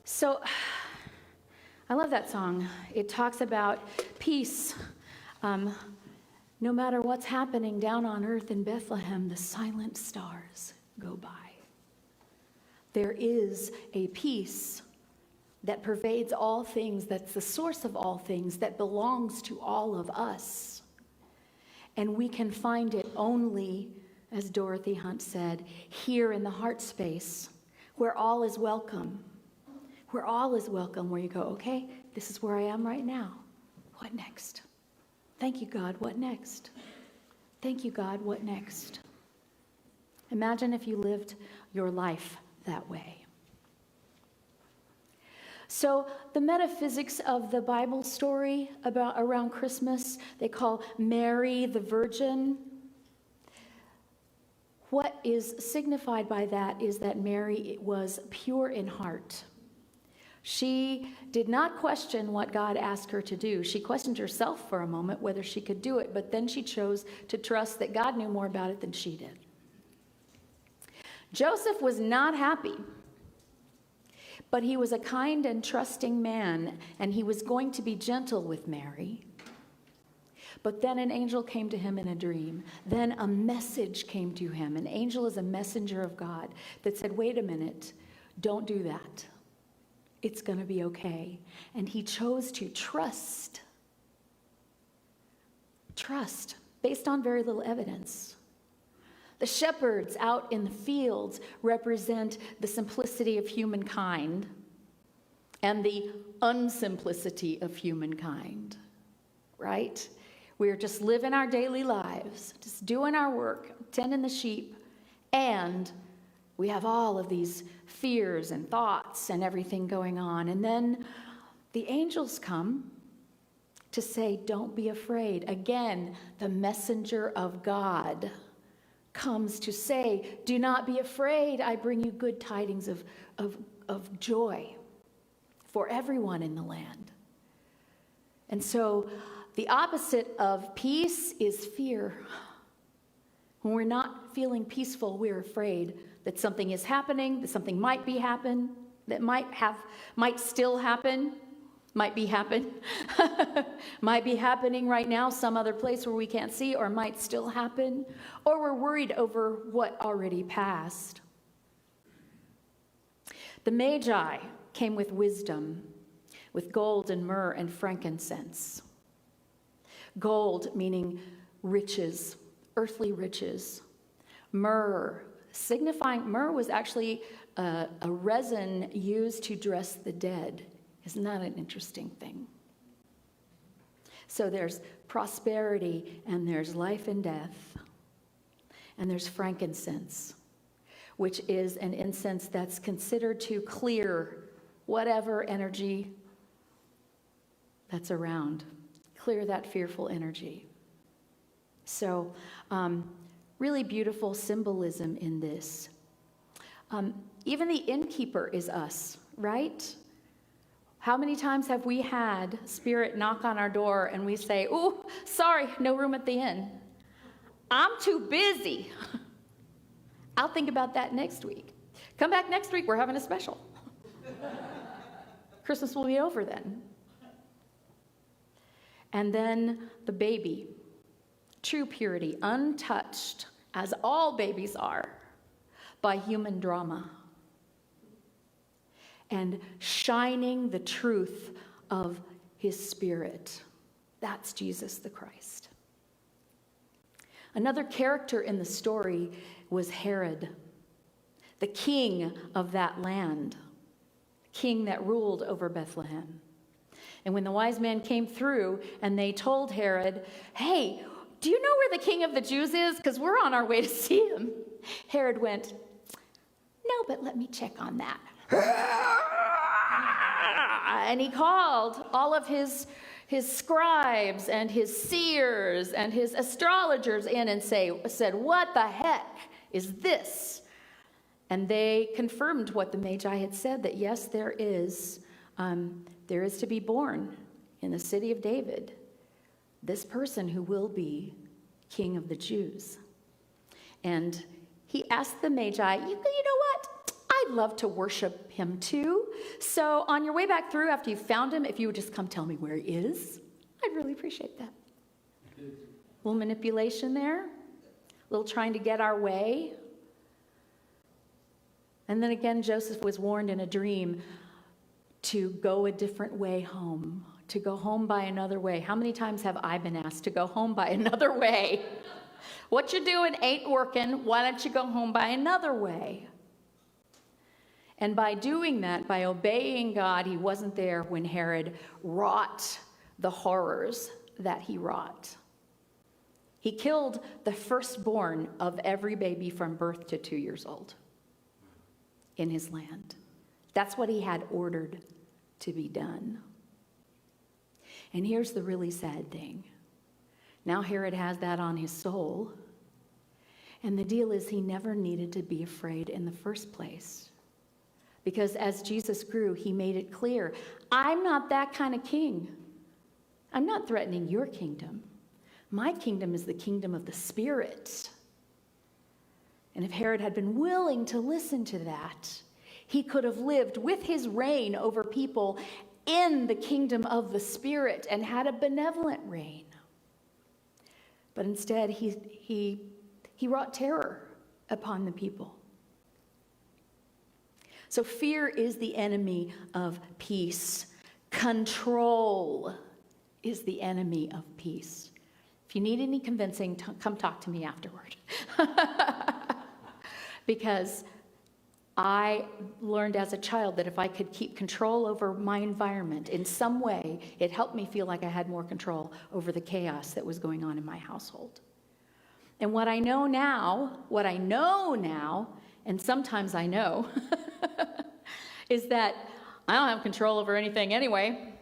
So I love that song. It talks about peace. No matter what's happening down on earth in Bethlehem, the silent stars go by. There is a peace that pervades all things, that's the source of all things, that belongs to all of us. And we can find it only, as Dorothy Hunt said, here in the heart space, where all is welcome. Where all is welcome, where you go, okay, this is where I am right now. What next? Thank you, God, what next? Thank you, God, what next? Imagine if you lived your life that way. So the metaphysics of the Bible story around Christmas, they call Mary the Virgin. What is signified by that is that Mary was pure in heart. She did not question what God asked her to do. She questioned herself for a moment whether she could do it, but then she chose to trust that God knew more about it than she did. Joseph was not happy, but he was a kind and trusting man, and he was going to be gentle with Mary. But then an angel came to him in a dream. Then a message came to him. An angel is a messenger of God that said, wait a minute, don't do that. It's going to be okay. And he chose to trust. Trust, based on very little evidence. The shepherds out in the fields represent the simplicity of humankind and the unsimplicity of humankind, right? We're just living our daily lives, just doing our work, tending the sheep, and we have all of these fears and thoughts and everything going on. And then the angels come to say, don't be afraid. Again, the messenger of God comes to say, do not be afraid. I bring you good tidings of joy for everyone in the land. And so the opposite of peace is fear. When we're not feeling peaceful, we're afraid that something is happening, that something might be happen, that might still happen, might be happening right now, some other place where we can't see, or might still happen, or we're worried over what already passed. The Magi came with wisdom, with gold and myrrh and frankincense. Gold meaning riches, earthly riches. Myrrh was actually a resin used to dress the dead. Isn't that an interesting thing? So there's prosperity, and there's life and death, and there's frankincense, which is an incense that's considered to clear whatever energy that's around, clear that fearful energy. So really beautiful symbolism in this. Even the innkeeper is us, right? How many times have we had Spirit knock on our door and we say, "Ooh, sorry, no room at the inn. I'm too busy. I'll think about that next week. Come back next week, we're having a special." Christmas will be over then. And then the baby, true purity, untouched, as all babies are, by human drama. And shining the truth of his Spirit. That's Jesus the Christ. Another character in the story was Herod, the king of that land, king that ruled over Bethlehem. And when the wise men came through and they told Herod, "Hey, do you know where the king of the Jews is? Because we're on our way to see him." Herod went, "No, but let me check on that." And he called all of his scribes and his seers and his astrologers in and said, "What the heck is this?" And they confirmed what the Magi had said, that yes, there is to be born in the city of David this person who will be king of the Jews. And he asked the Magi, you know what? I I'd love to worship him too. So on your way back through, after you found him, if you would just come tell me where he is, I'd really appreciate that. A little manipulation there, a little trying to get our way. And then again, Joseph was warned in a dream to go a different way home, to go home by another way. How many times have I been asked to go home by another way? What you're doing ain't working. Why don't you go home by another way? And by doing that, by obeying God, he wasn't there when Herod wrought the horrors that he wrought. He killed the firstborn of every baby from birth to 2 years old in his land. That's what he had ordered to be done. And here's the really sad thing. Now Herod has that on his soul. And the deal is he never needed to be afraid in the first place. Because as Jesus grew, he made it clear, I'm not that kind of king. I'm not threatening your kingdom. My kingdom is the kingdom of the Spirit. And if Herod had been willing to listen to that, he could have lived with his reign over people in the kingdom of the Spirit and had a benevolent reign. But instead, he wrought terror upon the people. So fear is the enemy of peace. Control is the enemy of peace. If you need any convincing, come talk to me afterward. Because I learned as a child that if I could keep control over my environment in some way, it helped me feel like I had more control over the chaos that was going on in my household. And what I know now, and sometimes I know, is that I don't have control over anything anyway.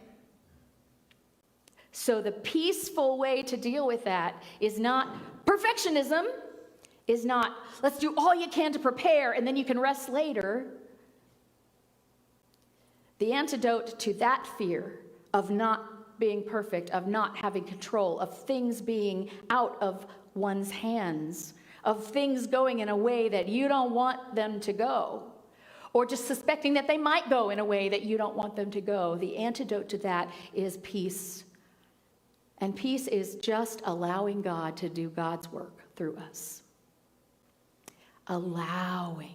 So the peaceful way to deal with that is not perfectionism, is not let's do all you can to prepare and then you can rest later. The antidote to that fear of not being perfect, of not having control, of things being out of one's hands, of things going in a way that you don't want them to go, or just suspecting that they might go in a way that you don't want them to go. The antidote to that is peace. And peace is just allowing God to do God's work through us. Allowing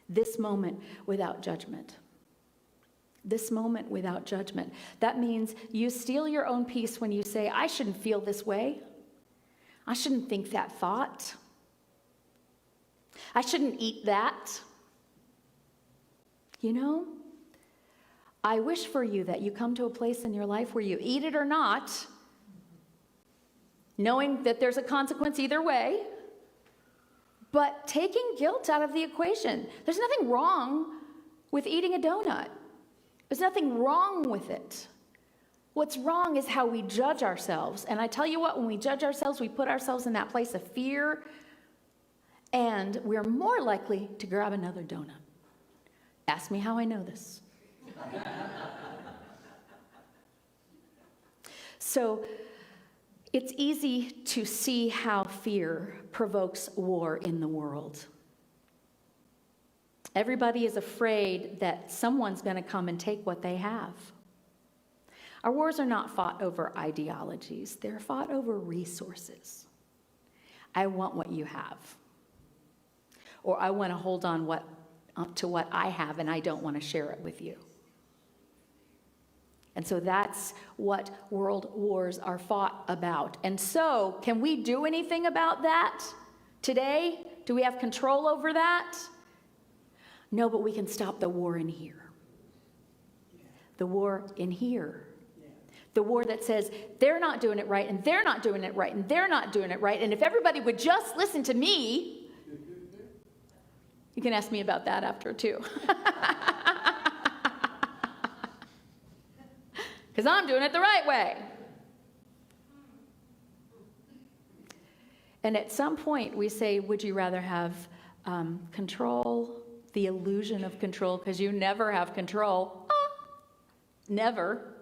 this moment without judgment. This moment without judgment. That means you steal your own peace when you say, I shouldn't feel this way. I shouldn't think that thought. I shouldn't eat that. You know, I wish for you that you come to a place in your life where you eat it or not, knowing that there's a consequence either way, but taking guilt out of the equation. There's nothing wrong with eating a donut. There's nothing wrong with it. What's wrong is how we judge ourselves. And I tell you what, when we judge ourselves, we put ourselves in that place of fear, and we're more likely to grab another donut. Ask me how I know this. So it's easy to see how fear provokes war in the world. Everybody is afraid that someone's going to come and take what they have. Our wars are not fought over ideologies. They're fought over resources. I want what you have. Or I want to hold on to what I have, and I don't want to share it with you. And so that's what world wars are fought about. And so, can we do anything about that today? Do we have control over that? No, but we can stop the war in here. The war in here. The war that says, they're not doing it right, and they're not doing it right, and they're not doing it right. And if everybody would just listen to me, you can ask me about that after too. Because I'm doing it the right way. And at some point we say, would you rather have control, the illusion of control, because you never have control. Never.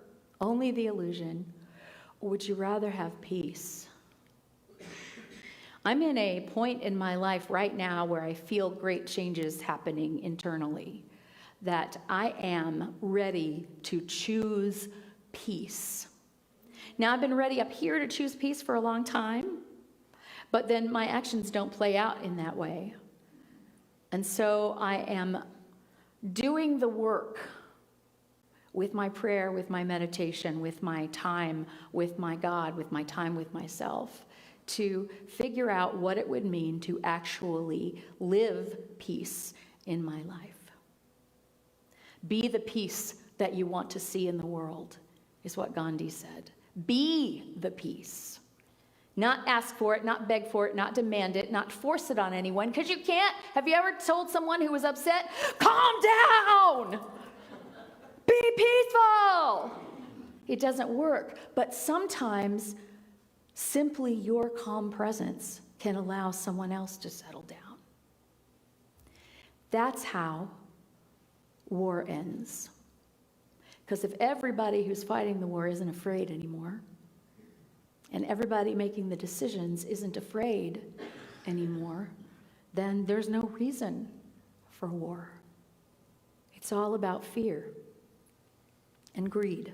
Only the illusion. Or would you rather have peace? I'm in a point in my life right now where I feel great changes happening internally, that I am ready to choose peace. Now, I've been ready up here to choose peace for a long time, but then my actions don't play out in that way. And so I am doing the work with my prayer, with my meditation, with my time with my God, with my time with myself, to figure out what it would mean to actually live peace in my life. Be the peace that you want to see in the world, is what Gandhi said. Be the peace. Not ask for it, not beg for it, not demand it, not force it on anyone, because you can't. Have you ever told someone who was upset, calm down, be peaceful? It doesn't work. But sometimes simply your calm presence can allow someone else to settle down. That's how war ends. Because if everybody who's fighting the war isn't afraid anymore, and everybody making the decisions isn't afraid anymore, then there's no reason for war. It's all about fear and greed.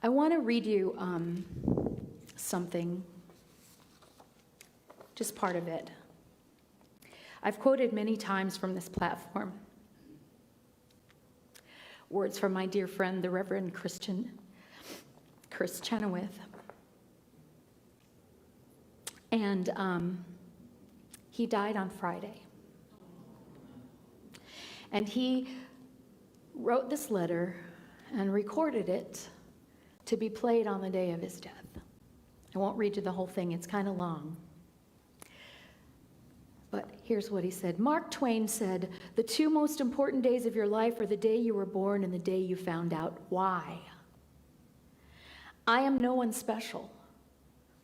I want to read you something, just part of it. I've quoted many times from this platform words from my dear friend, the Reverend Chris Chenoweth. And he died on Friday. And he wrote this letter and recorded it to be played on the day of his death. I won't read you the whole thing, it's kind of long. But here's what he said. Mark Twain said, "The two most important days of your life are the day you were born and the day you found out why. I am no one special,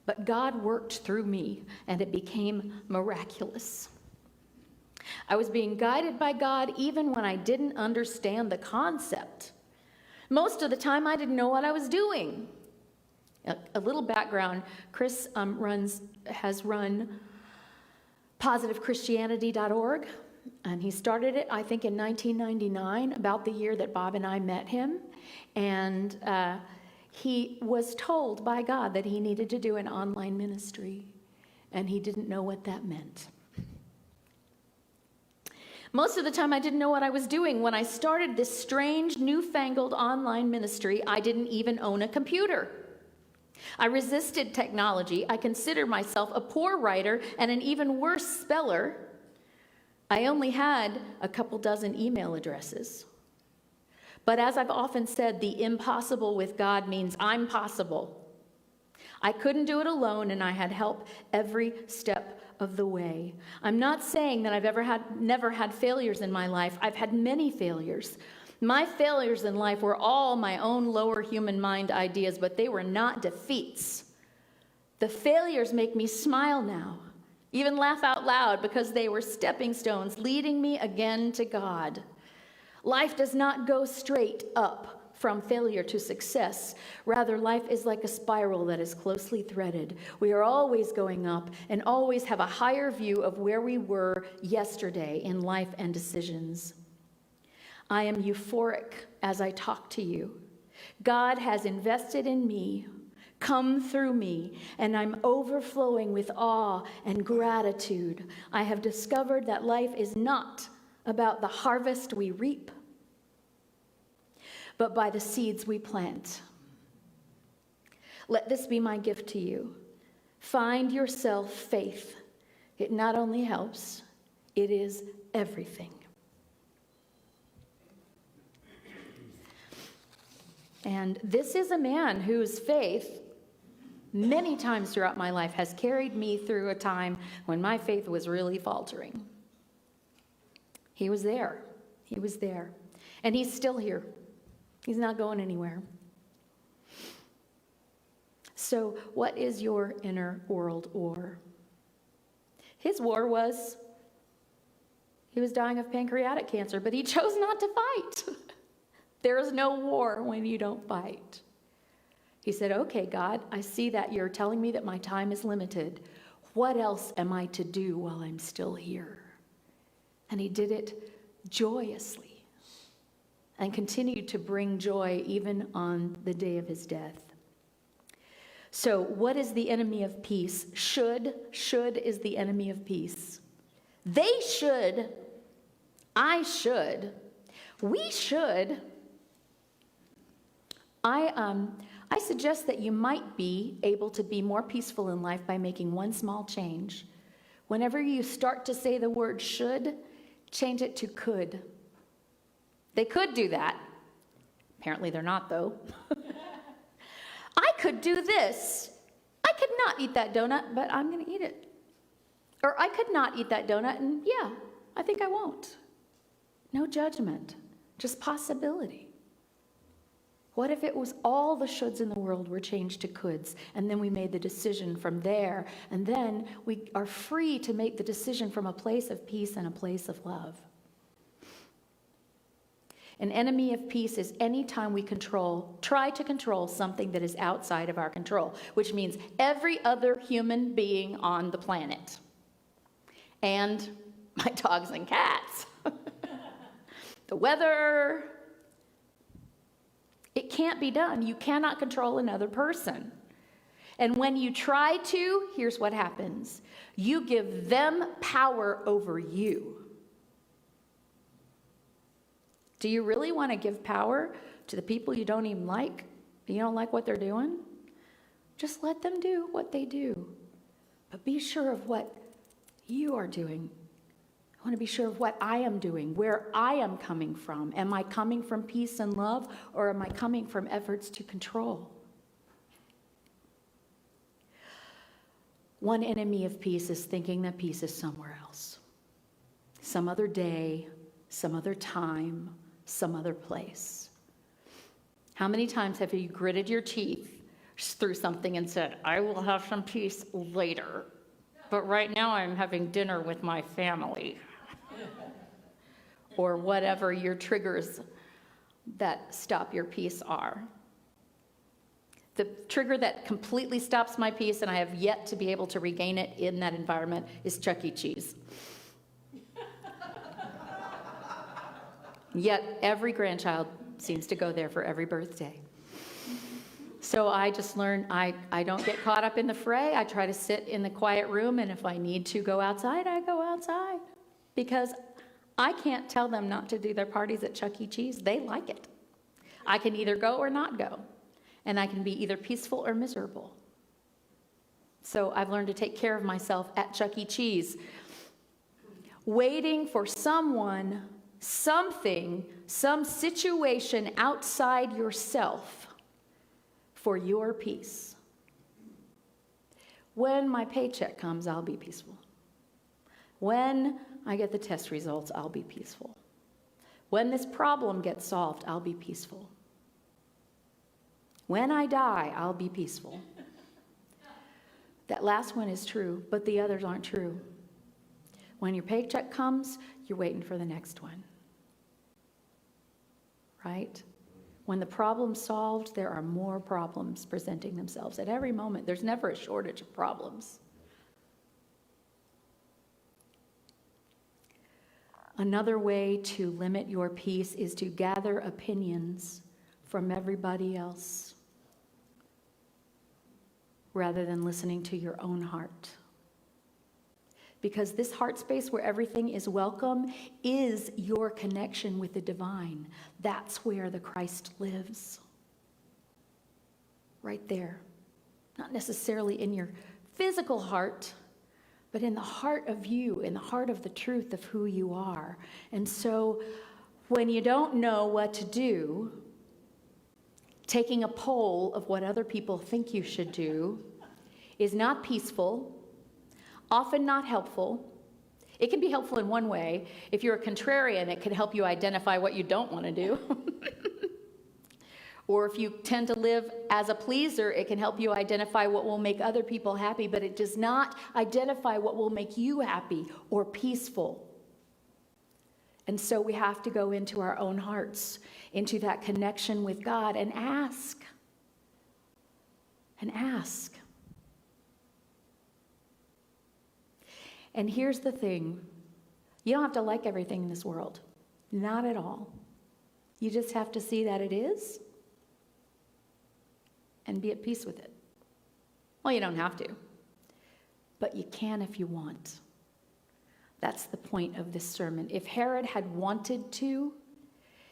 but God worked through me and it became miraculous. I was being guided by God even when I didn't understand the concept. Most of the time I didn't know what I was doing." A little background, Chris has run positivechristianity.org, and he started it, I think, in 1999, about the year that Bob and I met him. And he was told by God that he needed to do an online ministry, and he didn't know what that meant. Most of the time, I didn't know what I was doing. When I started this strange, newfangled online ministry, I didn't even own a computer. I resisted technology. I consider myself a poor writer and an even worse speller. I only had a couple dozen email addresses. But as I've often said, the impossible with God means I'm possible. I couldn't do it alone, and I had help every step of the way. I'm not saying that I've never had failures in my life. I've had many failures. My failures in life were all my own lower human mind ideas, but they were not defeats. The failures make me smile now, even laugh out loud, because they were stepping stones leading me again to God. Life does not go straight up from failure to success. Rather, life is like a spiral that is closely threaded. We are always going up and always have a higher view of where we were yesterday in life and decisions. I am euphoric as I talk to you. God has invested in me, come through me, and I'm overflowing with awe and gratitude. I have discovered that life is not about the harvest we reap, but by the seeds we plant. Let this be my gift to you. Find yourself faith. It not only helps, it is everything. And this is a man whose faith, many times throughout my life, has carried me through a time when my faith was really faltering. He was there. He was there. And he's still here. He's not going anywhere. So, what is your inner world war? His war was, he was dying of pancreatic cancer, but he chose not to fight. There is no war when you don't fight. He said, okay, God, I see that you're telling me that my time is limited. What else am I to do while I'm still here? And he did it joyously and continued to bring joy even on the day of his death. So what is the enemy of peace? Should is the enemy of peace. They should, I should, we should. I suggest that you might be able to be more peaceful in life by making one small change. Whenever you start to say the word should, change it to could. They could do that. Apparently they're not, though. I could do this. I could not eat that donut, but I'm going to eat it. Or I could not eat that donut, and yeah, I think I won't. No judgment, just possibility. What if it was all the shoulds in the world were changed to coulds, and then we made the decision from there, and then we are free to make the decision from a place of peace and a place of love. An enemy of peace is any time we try to control something that is outside of our control, which means every other human being on the planet. And my dogs and cats. The weather. It can't be done. You cannot control another person. And when you try to, here's what happens. You give them power over you. Do you really want to give power to the people you don't even like? You don't like what they're doing? Just let them do what they do. But be sure of what you are doing. I want to be sure of what I am doing, where I am coming from. Am I coming from peace and love, or am I coming from efforts to control? One enemy of peace is thinking that peace is somewhere else. Some other day, some other time, some other place. How many times have you gritted your teeth through something and said, I will have some peace later, but right now I'm having dinner with my family? Or whatever your triggers that stop your peace are. The trigger that completely stops my peace, and I have yet to be able to regain it in that environment, is Chuck E. Cheese. Yet every grandchild seems to go there for every birthday. So I just learned I don't get caught up in the fray. I try to sit in the quiet room, and if I need to go outside, I go outside. Because I can't tell them not to do their parties at Chuck E. Cheese. They like it. I can either go or not go. And I can be either peaceful or miserable. So I've learned to take care of myself at Chuck E. Cheese. Waiting for someone, something, some situation outside yourself for your peace. When my paycheck comes, I'll be peaceful. When I get the test results, I'll be peaceful. When this problem gets solved, I'll be peaceful. When I die, I'll be peaceful. That last one is true, but the others aren't true. When your paycheck comes, you're waiting for the next one. Right? When the problem's solved, there are more problems presenting themselves at every moment. There's never a shortage of problems. Another way to limit your peace is to gather opinions from everybody else rather than listening to your own heart. Because this heart space where everything is welcome is your connection with the divine. That's where the Christ lives. Right there. Not necessarily in your physical heart, but in the heart of you, in the heart of the truth of who you are. And so when you don't know what to do, taking a poll of what other people think you should do is not peaceful, often not helpful. It can be helpful in one way. If you're a contrarian, it can help you identify what you don't want to do. Or if you tend to live as a pleaser, it can help you identify what will make other people happy, but it does not identify what will make you happy or peaceful. And so we have to go into our own hearts, into that connection with God, and ask, and ask. And here's the thing. You don't have to like everything in this world. Not at all. You just have to see that it is and be at peace with it. Well, you don't have to, but you can if you want. That's the point of this sermon. If Herod had wanted to,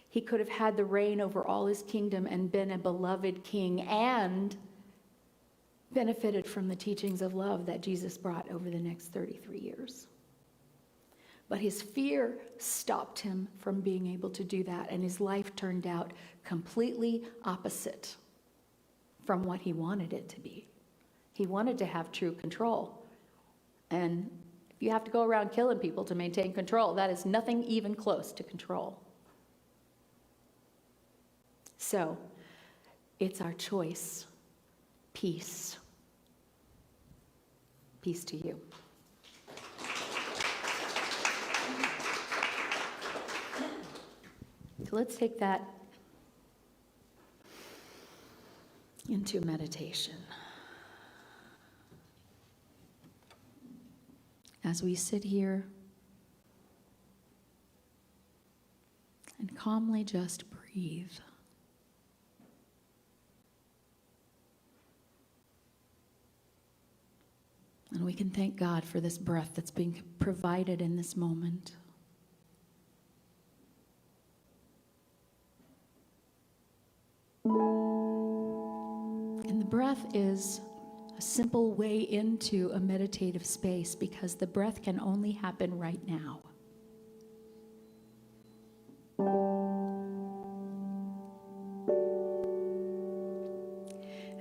he could have had the reign over all his kingdom and been a beloved king and benefited from the teachings of love that Jesus brought over the next 33 years. But his fear stopped him from being able to do that, and his life turned out completely opposite from what he wanted it to be. He wanted to have true control. And if you have to go around killing people to maintain control, that is nothing even close to control. So, it's our choice. Peace. Peace to you. So let's take that into meditation. As we sit here and calmly just breathe. And we can thank God for this breath that's being provided in this moment. And the breath is a simple way into a meditative space because the breath can only happen right now.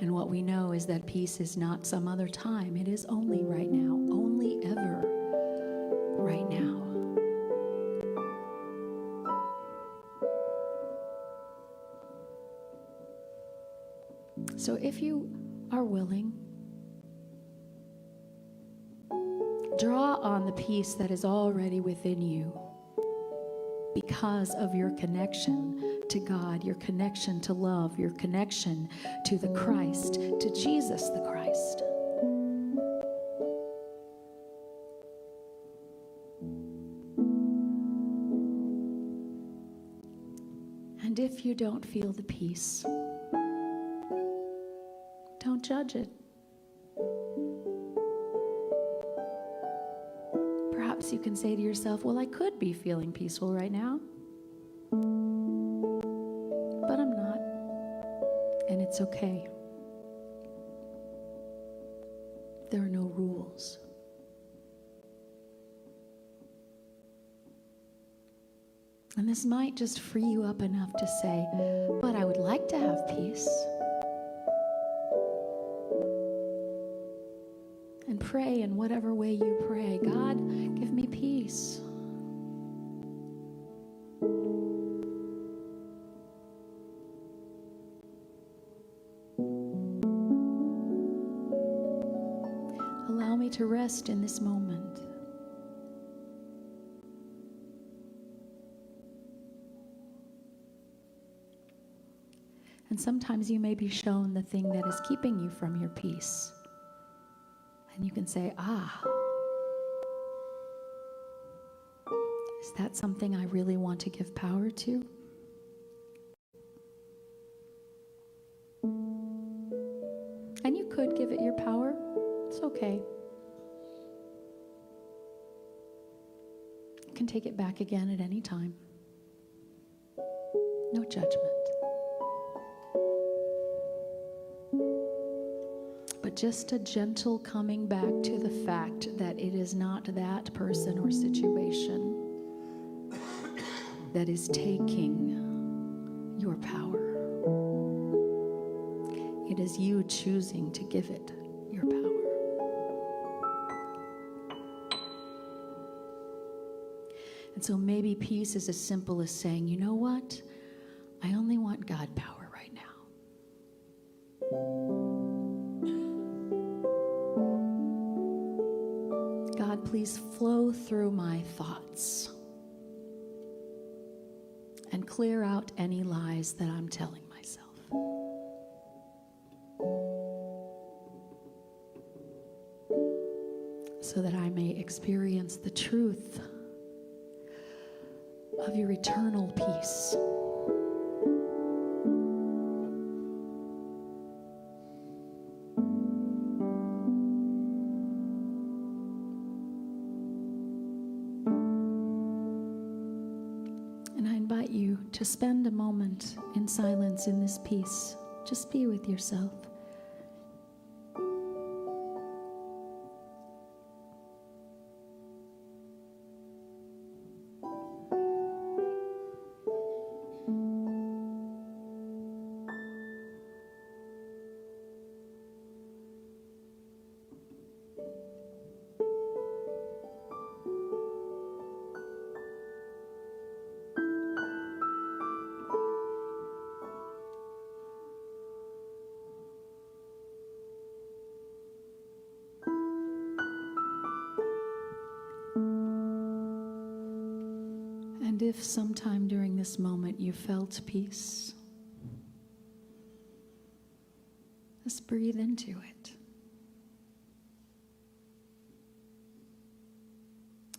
And what we know is that peace is not some other time. It is only right now, only ever right now. So if you are willing, draw on the peace that is already within you because of your connection to God, your connection to love, your connection to the Christ, to Jesus the Christ. And if you don't feel the peace, don't judge it. Perhaps you can say to yourself, well, I could be feeling peaceful right now, but I'm not, and it's okay. There are no rules. And this might just free you up enough to say, but I would like to have peace. And pray in whatever way you pray. God, give me peace. Allow me to rest in this moment. And sometimes you may be shown the thing that is keeping you from your peace. And you can say, is that something I really want to give power to? And you could give it your power. It's okay. You can take it back again at any time. No judgment. But just a gentle coming back to the fact that it is not that person or situation that is taking your power. It is you choosing to give it your power. And so maybe peace is as simple as saying, you know what? I only want God power right now. God, please flow through my thoughts and clear out any lies that I'm telling myself. so that I may experience the truth of your eternal peace. And I invite you to spend a moment in silence in this peace. Just be with yourself. And if sometime during this moment you felt peace, just breathe into it.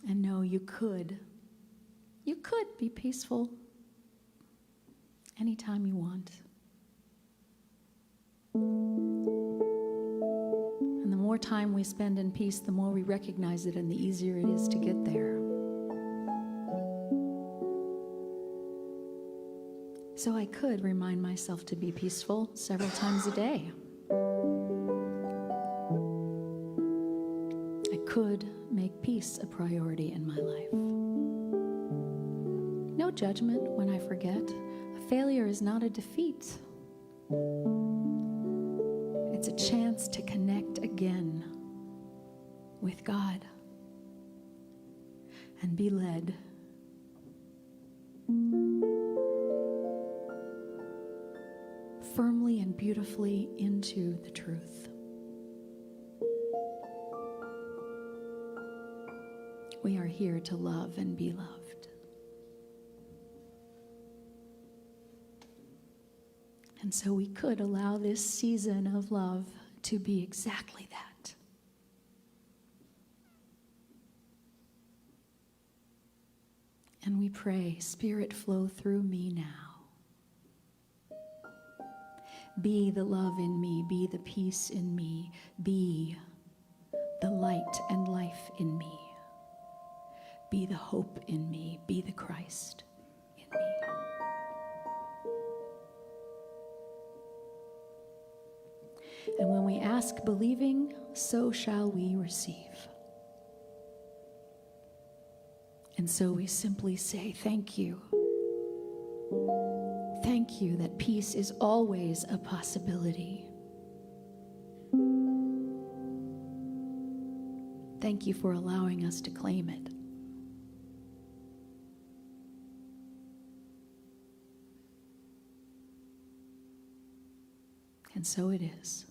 And know you could be peaceful anytime you want. And the more time we spend in peace, the more we recognize it and the easier it is to get there. So I could remind myself to be peaceful several times a day. I could make peace a priority in my life. No judgment when I forget. A failure is not a defeat. It's a chance to connect again with God and be led. Firmly and beautifully into the truth. We are here to love and be loved. And so we could allow this season of love to be exactly that. And we pray, Spirit, flow through me now. Be the love in me, be the peace in me, be the light and life in me, be the hope in me, be the Christ in me. And when we ask believing, so shall we receive. And so we simply say, thank you. Thank you that peace is always a possibility. Thank you for allowing us to claim it. And so it is.